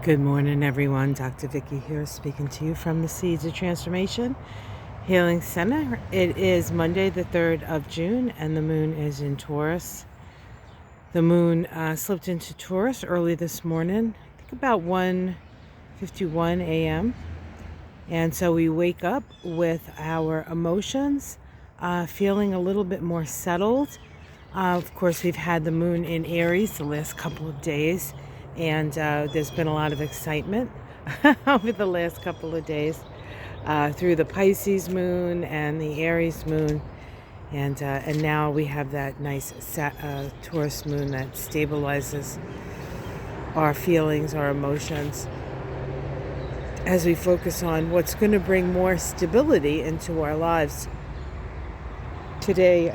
Good morning, everyone. Dr. Vicky here, speaking to you from the Seeds of Transformation Healing Center. It is Monday, the 3rd of June, and the moon is in Taurus. The moon slipped into Taurus early this morning, I think about 1:51 a.m. And so we wake up with our emotions feeling a little bit more settled. Of course, we've had the moon in Aries the last couple of days, and there's been a lot of excitement over the last couple of days through the Pisces moon and the Aries moon, and now we have that nice Taurus moon that stabilizes our feelings, our emotions, as we focus on what's going to bring more stability into our lives. Today,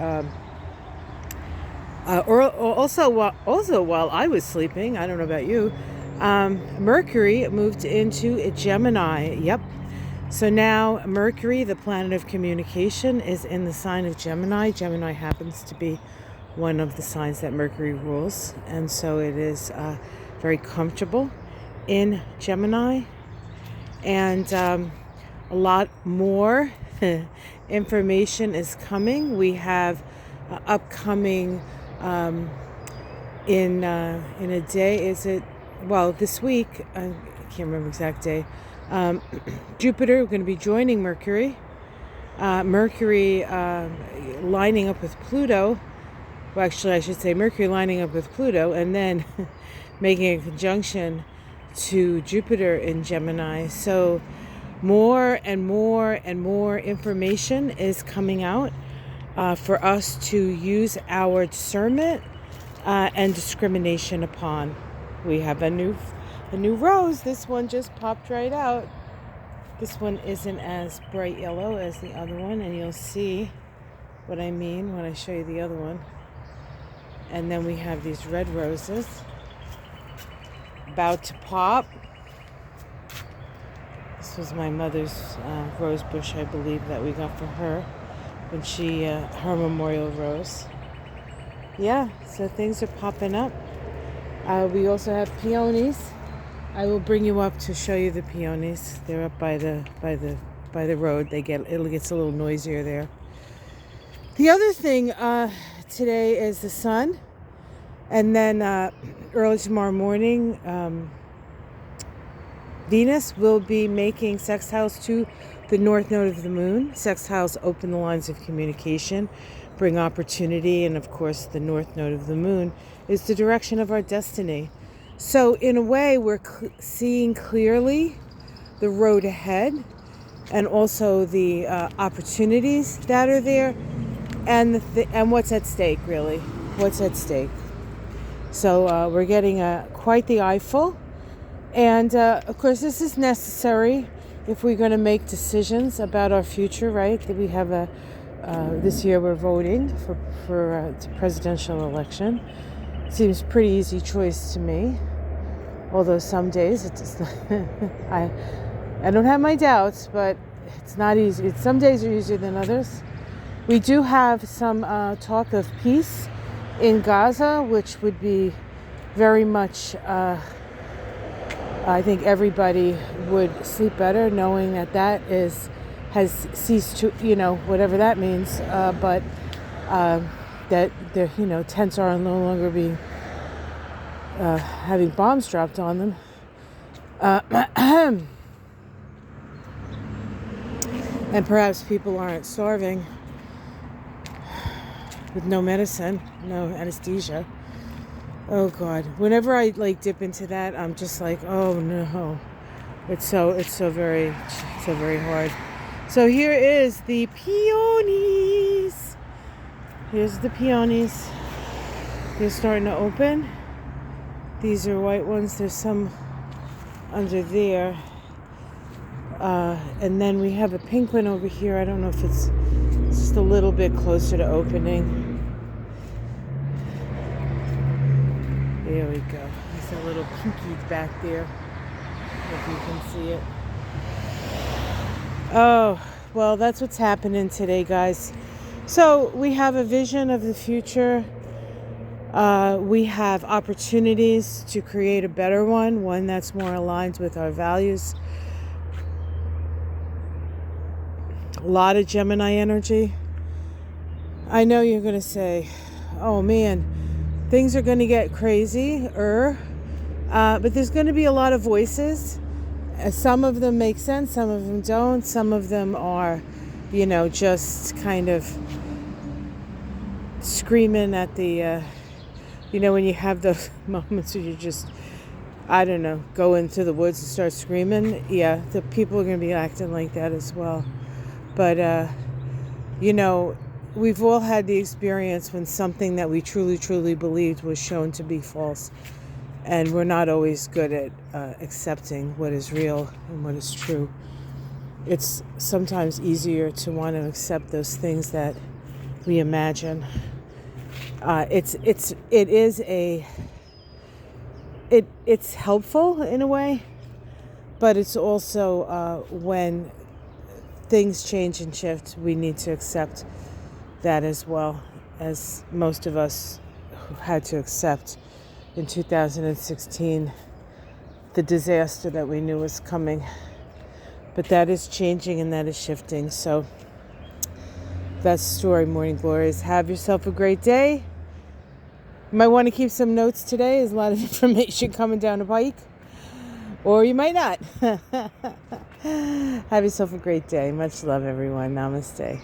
also while I was sleeping, I don't know about you, Mercury moved into a Gemini. Yep. So now Mercury, the planet of communication, is in the sign of Gemini. Gemini happens to be one of the signs that Mercury rules. And so it is very comfortable in Gemini. And a lot more information is coming. We have upcoming in a day, this week, I can't remember exact day, Jupiter going to be joining Mercury. Mercury lining up with Pluto. Well, actually, I should say Mercury lining up with Pluto, and then making a conjunction to Jupiter in Gemini. So more and more and more information is coming out for us to use our discernment and discrimination upon. We have a new rose. This one just popped right out. This one isn't as bright yellow as the other one, and you'll see what I mean when I show you the other one. And then we have these red roses about to pop. This was my mother's rose bush, I believe, that we got for her when she, her memorial rose. Yeah, so things are popping up. We also have peonies. I will bring you up to show you the peonies. They're up by the road. It gets a little noisier there. The other thing today is the sun, and then early tomorrow morning, Venus will be making sextiles to the north node of the moon. Sextiles open the lines of communication, bring opportunity, and of course the north node of the moon is the direction of our destiny. So in a way, we're seeing clearly the road ahead, and also the opportunities that are there, and what's at stake, really. What's at stake. So we're getting quite the eyeful. And of course, this is necessary if we're going to make decisions about our future, right? That we have this year we're voting for presidential election. Seems pretty easy choice to me. Although some days it's I don't have my doubts, but it's not easy. Some days are easier than others. We do have some talk of peace in Gaza, which would be very much. I think everybody would sleep better knowing that has ceased to, whatever that means. But that their, tents are no longer being having bombs dropped on them. And perhaps people aren't starving with no medicine, no anesthesia. Oh God! Whenever I dip into that, I'm just like, oh no, it's so very hard. So here is the peonies. Here's the peonies. They're starting to open. These are white ones. There's some under there, and then we have a pink one over here. I don't know if it's just a little bit closer to opening. There we go. There's a little pinky back there, if you can see it. Oh, well, that's what's happening today, guys. So we have a vision of the future. We have opportunities to create a better one that's more aligned with our values. A lot of Gemini energy. I know you're going to say, oh man, things are going to get crazy, but there's going to be a lot of voices. Some of them make sense, some of them don't. Some of them are, just kind of screaming at the, when you have those moments where you just, I don't know, go into the woods and start screaming. Yeah, the people are going to be acting like that as well. But, we've all had the experience when something that we truly, truly believed was shown to be false. And we're not always good at accepting what is real and what is true. It's sometimes easier to want to accept those things that we imagine. It's helpful in a way, but it's also when things change and shift, we need to accept that as well, as most of us had to accept in 2016 the disaster that we knew was coming. But that is changing and that is shifting. So that's the story, Morning Glories. Have yourself a great day. You might want to keep some notes today. There's a lot of information coming down the pike. Or you might not. Have yourself a great day. Much love, everyone. Namaste.